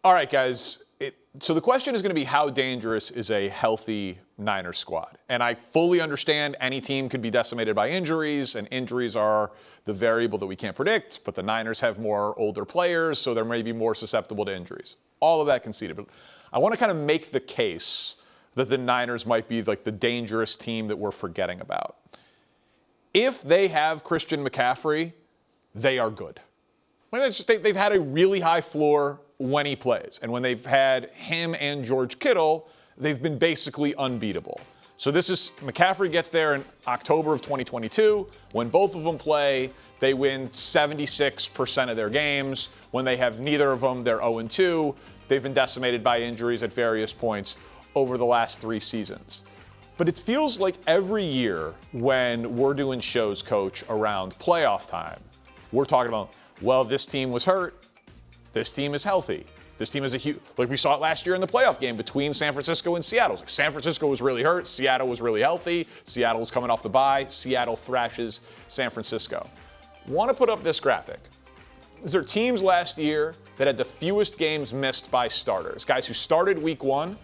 All right, guys. So the question is going to be, how dangerous is a healthy Niners squad? And I fully understand any team could be decimated by injuries, and injuries are the variable that we can't predict, but the Niners have more older players, so they're maybe more susceptible to injuries. All of that conceded. But I want to kind of make the case that the Niners might be like the dangerous team that we're forgetting about. If they have Christian McCaffrey, they are good. They've had a really high floor when he plays. And when they've had him and George Kittle, they've been basically unbeatable. So McCaffrey gets there in October of 2022. When both of them play, they win 76% of their games. When they have neither of them, they're 0-2. They've been decimated by injuries at various points over the last 3 seasons. But it feels like every year when we're doing shows, Coach, around playoff time, we're talking about, well, this team was hurt. This team is healthy. This team is like we saw it last year in the playoff game between San Francisco and Seattle. Like San Francisco was really hurt. Seattle was really healthy. Seattle was coming off the bye. Seattle thrashes San Francisco. Want to put up this graphic. Is there teams last year that had the fewest games missed by starters? Guys who started week 1.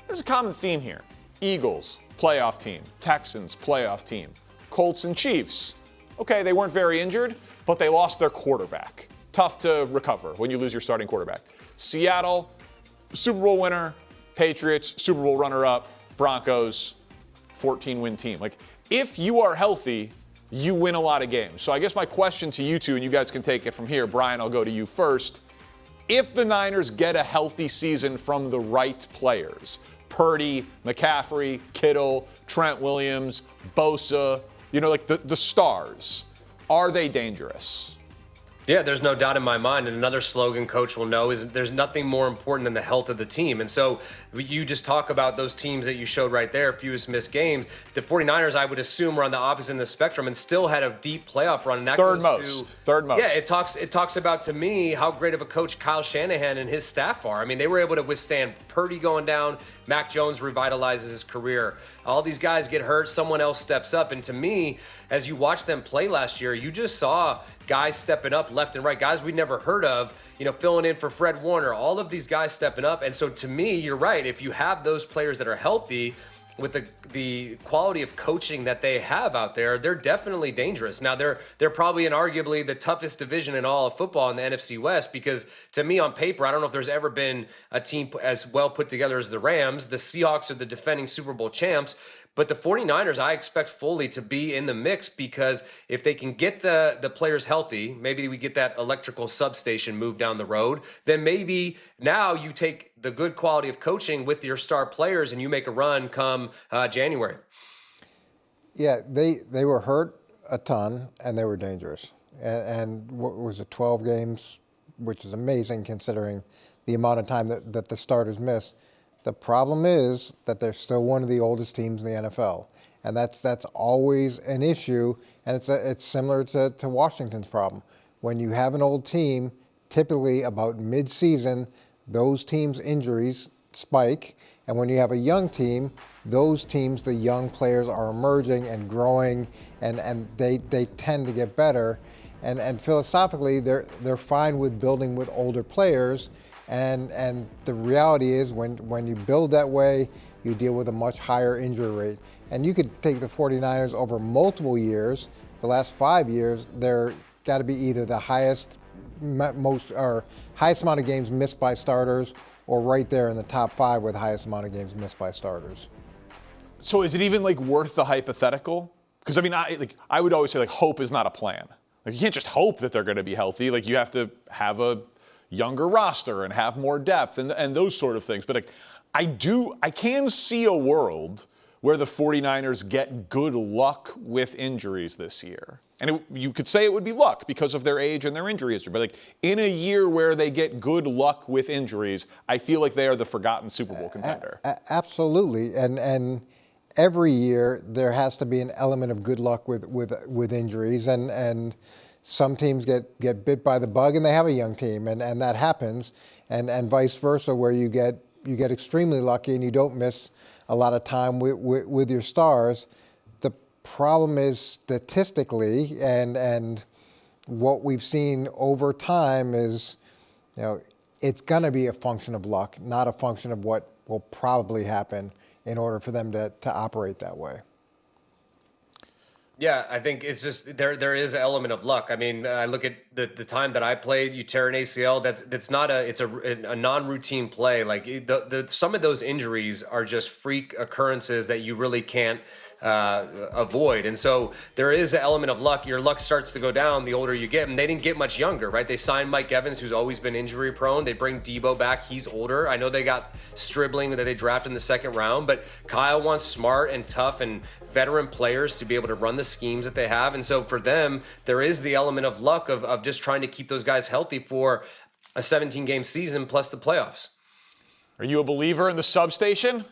There's a common theme here. Eagles, playoff team. Texans, playoff team. Colts and Chiefs. Okay, they weren't very injured, but they lost their quarterback. Tough to recover when you lose your starting quarterback. Seattle, Super Bowl winner. Patriots, Super Bowl runner-up. Broncos, 14-win team. Like, if you are healthy, you win a lot of games. So I guess my question to you two, and you guys can take it from here. Brian, I'll go to you first. If the Niners get a healthy season from the right players, Purdy, McCaffrey, Kittle, Trent Williams, Bosa, like the stars, are they dangerous? Yeah, there's no doubt in my mind. And another slogan Coach will know is there's nothing more important than the health of the team. And so you just talk about those teams that you showed right there, fewest missed games. The 49ers, I would assume, are on the opposite end of the spectrum and still had a deep playoff run. And that Third most. Yeah, it talks about, to me, how great of a coach Kyle Shanahan and his staff are. I mean, they were able to withstand Purdy going down. Mac Jones revitalizes his career. All these guys get hurt. Someone else steps up. And to me, as you watch them play last year, you just saw guys stepping up left and right, guys we'd never heard of, filling in for Fred Warner, all of these guys stepping up. And so to me, you're right. If you have those players that are healthy with the quality of coaching that they have out there, they're definitely dangerous. Now, they're probably in arguably the toughest division in all of football in the NFC West, because to me on paper, I don't know if there's ever been a team as well put together as the Rams. The Seahawks are the defending Super Bowl champs. But the 49ers, I expect fully to be in the mix, because if they can get the players healthy, maybe we get that electrical substation moved down the road, then maybe now you take the good quality of coaching with your star players and you make a run come January. Yeah, they were hurt a ton and they were dangerous. And what was it, 12 games, which is amazing considering the amount of time that the starters missed. The problem is that they're still one of the oldest teams in the NFL, and that's always an issue. And it's similar to Washington's problem. When you have an old team, typically about mid-season, those teams' injuries spike, and when you have a young team, those teams, the young players are emerging and growing, and they tend to get better. And philosophically, they're fine with building with older players. And the reality is when you build that way, you deal with a much higher injury rate. And you could take the 49ers over multiple years. The last 5 years, they're got to be either the highest amount of games missed by starters, or right there in the top 5 with the highest amount of games missed by starters. So is it even worth the hypothetical? Because I would always say hope is not a plan. You can't just hope that they're going to be healthy. You have to have a younger roster and have more depth and those sort of things. But I can see a world where the 49ers get good luck with injuries this year. And you could say it would be luck because of their age and their injury history. But in a year where they get good luck with injuries, I feel like they are the forgotten Super Bowl contender. Absolutely. And every year there has to be an element of good luck with injuries. And some teams get bit by the bug and they have a young team, and that happens, and vice versa, where you get extremely lucky and you don't miss a lot of time with your stars. The problem is statistically, and what we've seen over time is, it's going to be a function of luck, not a function of what will probably happen in order for them to operate that way. Yeah, I think it's just there is an element of luck. I mean, I look at the time that I played, you tear an ACL, it's not a non-routine play. Like some of those injuries are just freak occurrences that you really can't avoid. And so there is an element of luck. Your luck starts to go down the older you get. And they didn't get much younger, right? They signed Mike Evans, who's always been injury prone. They bring Debo back. He's older. I know they got Stribling that they drafted in the second round, but Kyle wants smart and tough and veteran players to be able to run the schemes that they have. And so for them, there is the element of luck of just trying to keep those guys healthy for a 17-game season plus the playoffs. Are you a believer in the substation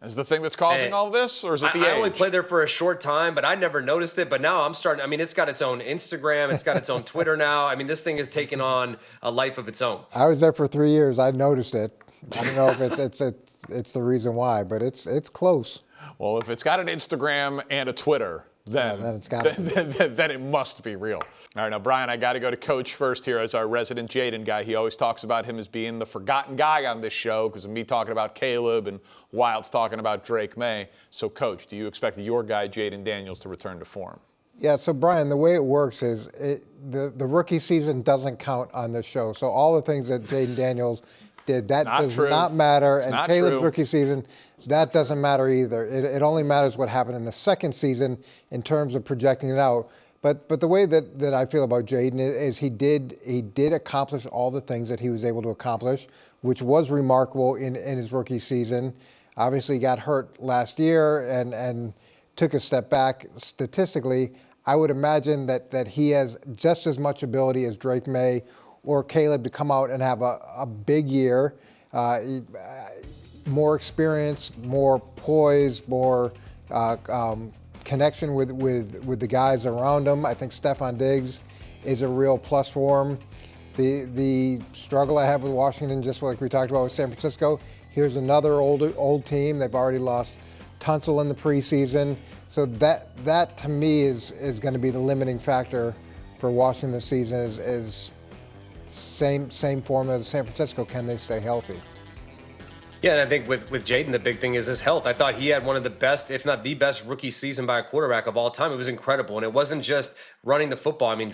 as the thing that's causing all of this, or is it the age? I only played there for a short time, but I never noticed it. But now I'm starting. I mean, it's got its own Instagram. It's got its own Twitter now. I mean, this thing has taken on a life of its own. I was there for 3 years. I noticed it. I don't know if it's the reason why, but it's close. Well, if it's got an Instagram and a Twitter, then it must be real. All right, now, Brian, I got to go to Coach first here as our resident Jayden guy. He always talks about him as being the forgotten guy on this show because of me talking about Caleb and Wild's talking about Drake May. So, Coach, do you expect your guy, Jayden Daniels, to return to form? Yeah, so, Brian, the way it works is the rookie season doesn't count on this show. So all the things that Jayden Daniels did, that does not matter. And Caleb's rookie season, that doesn't matter either. It only matters what happened in the second season in terms of projecting it out. But the way that I feel about Jayden is he did accomplish all the things that he was able to accomplish, which was remarkable in his rookie season. Obviously, he got hurt last year and took a step back statistically. I would imagine that he has just as much ability as Drake May or Caleb to come out and have a big year. More experience, more poise, more connection with the guys around him. I think Stefon Diggs is a real plus for him. The struggle I have with Washington, just like we talked about with San Francisco, here's another old team. They've already lost Tunsil in the preseason. So that to me is going to be the limiting factor for Washington this season is same formula as San Francisco. Can they stay healthy? Yeah, and I think with Jayden, the big thing is his health. I thought he had one of the best, if not the best, rookie season by a quarterback of all time. It was incredible. And it wasn't just running the football. I mean,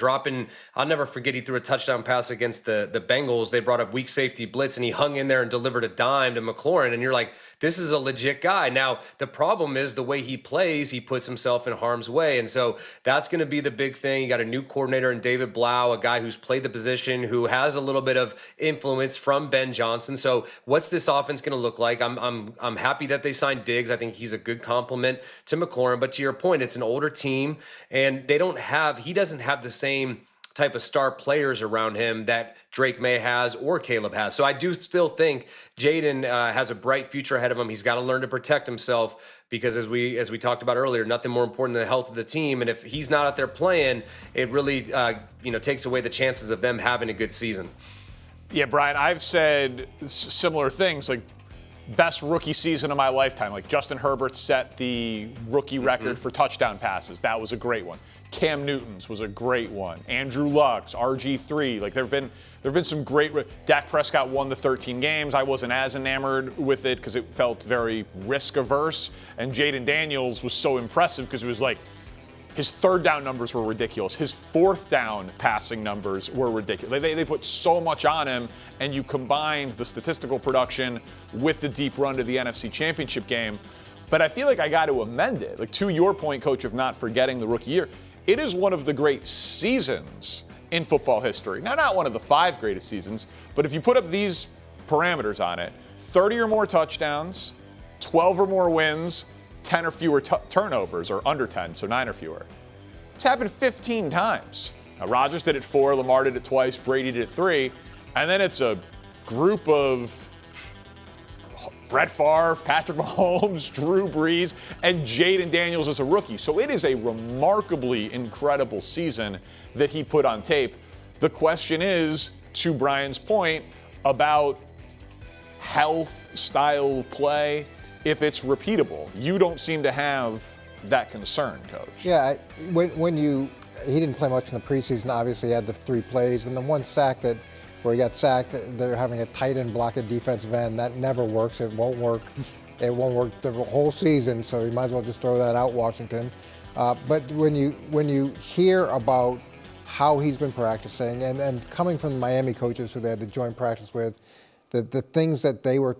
I'll never forget, he threw a touchdown pass against the Bengals. They brought up weak safety blitz, and he hung in there and delivered a dime to McLaurin. And you're like, this is a legit guy. Now, the problem is the way he plays, he puts himself in harm's way. And so that's going to be the big thing. You got a new coordinator in David Blau, a guy who's played the position, who has a little bit of influence from Ben Johnson. So what's this offense going to look like? I'm happy that they signed Diggs. I think he's a good compliment to McLaurin. But to your point, it's an older team, and he doesn't have the same type of star players around him that Drake May has or Caleb has. So I do still think Jayden has a bright future ahead of him. He's got to learn to protect himself because as we talked about earlier, nothing more important than the health of the team. And if he's not out there playing, it really takes away the chances of them having a good season. Yeah, Brian, I've said similar things like best rookie season of my lifetime. Like Justin Herbert set the rookie record for touchdown passes. That was a great one. Cam Newton's was a great one. Andrew Luck's, RG3. Like there've been some great. Dak Prescott won the 13 games. I wasn't as enamored with it because it felt very risk averse. And Jayden Daniels was so impressive because it was like his third down numbers were ridiculous. His fourth down passing numbers were ridiculous. They put so much on him, and you combined the statistical production with the deep run to the NFC Championship game. But I feel like I got to amend it. Like to your point, Coach, of not forgetting the rookie year, it is one of the great seasons in football history. Now, not one of the 5 greatest seasons, but if you put up these parameters on it, 30 or more touchdowns, 12 or more wins, 10 or fewer turnovers, or under 10, so 9 or fewer. It's happened 15 times. Now, Rodgers did it 4, Lamar did it twice, Brady did it 3, and then it's a group of Brett Favre, Patrick Mahomes, Drew Brees, and Jayden Daniels as a rookie. So it is a remarkably incredible season that he put on tape. The question is, to Brian's point, about health, style of play, if it's repeatable. You don't seem to have that concern, Coach. Yeah, he didn't play much in the preseason. Obviously, he had the 3 plays and the 1 sack that where he got sacked. They're having a tight end block a defensive end. That never works. It won't work. It won't work the whole season, so you might as well just throw that out, Washington. But when you hear about how he's been practicing, and coming from the Miami coaches who they had the joint practice with, the things that they were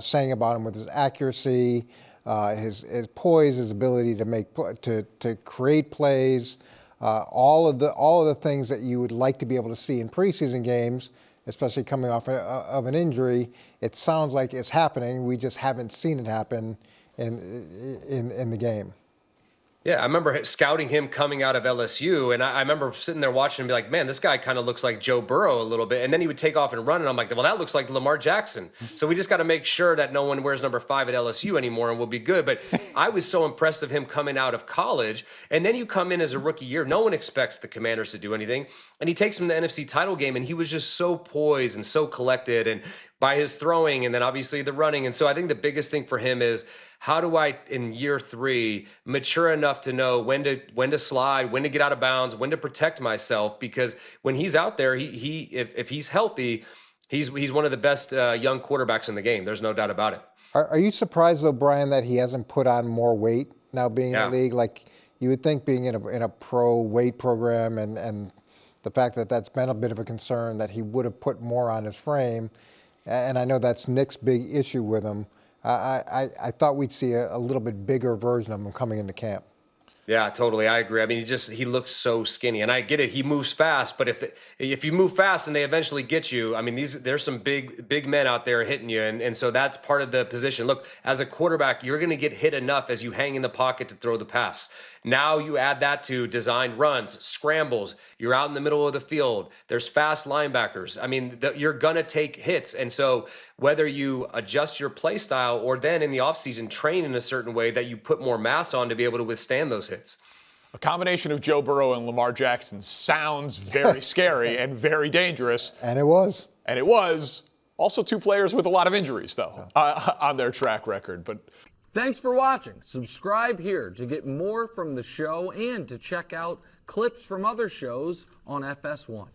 saying about him with his accuracy, his poise, his ability to create plays, all of the things that you would like to be able to see in preseason games, especially coming off of an injury, it sounds like it's happening. We just haven't seen it happen in the game. Yeah, I remember scouting him coming out of LSU, and I remember sitting there watching and be like, man, this guy kind of looks like Joe Burrow a little bit. And then he would take off and run, and I'm like, well, that looks like Lamar Jackson. So we just got to make sure that no one wears number 5 at LSU anymore, and we'll be good. But I was so impressed of him coming out of college. And then you come in as a rookie year. No one expects the Commanders to do anything. And he takes him to the NFC title game, and he was just so poised and so collected, and by his throwing and then obviously the running. And so I think the biggest thing for him is, how do I, in year 3, mature enough to know when to slide, when to get out of bounds, when to protect myself? Because when he's out there, if he's healthy, he's one of the best young quarterbacks in the game. There's no doubt about it. Are you surprised though, Brian, that he hasn't put on more weight now being in the league? Like you would think, being in a pro weight program, and the fact that that's been a bit of a concern, that he would have put more on his frame. And I know that's Nick's big issue with him. I thought we'd see a little bit bigger version of him coming into camp. Yeah, totally. I agree. I mean, he looks so skinny, and I get it. He moves fast, but if you move fast and they eventually get you, I mean, there's some big men out there hitting you, and so that's part of the position. Look, as a quarterback, you're going to get hit enough as you hang in the pocket to throw the pass. Now you add that to designed runs, scrambles. You're out in the middle of the field. There's fast linebackers. I mean, you're going to take hits. And so whether you adjust your play style or then in the offseason train in a certain way that you put more mass on to be able to withstand those hits. A combination of Joe Burrow and Lamar Jackson sounds very scary and very dangerous. And it was. And it was. Also 2 players with a lot of injuries, though, on their track record. But thanks for watching. Subscribe here to get more from the show and to check out clips from other shows on FS1.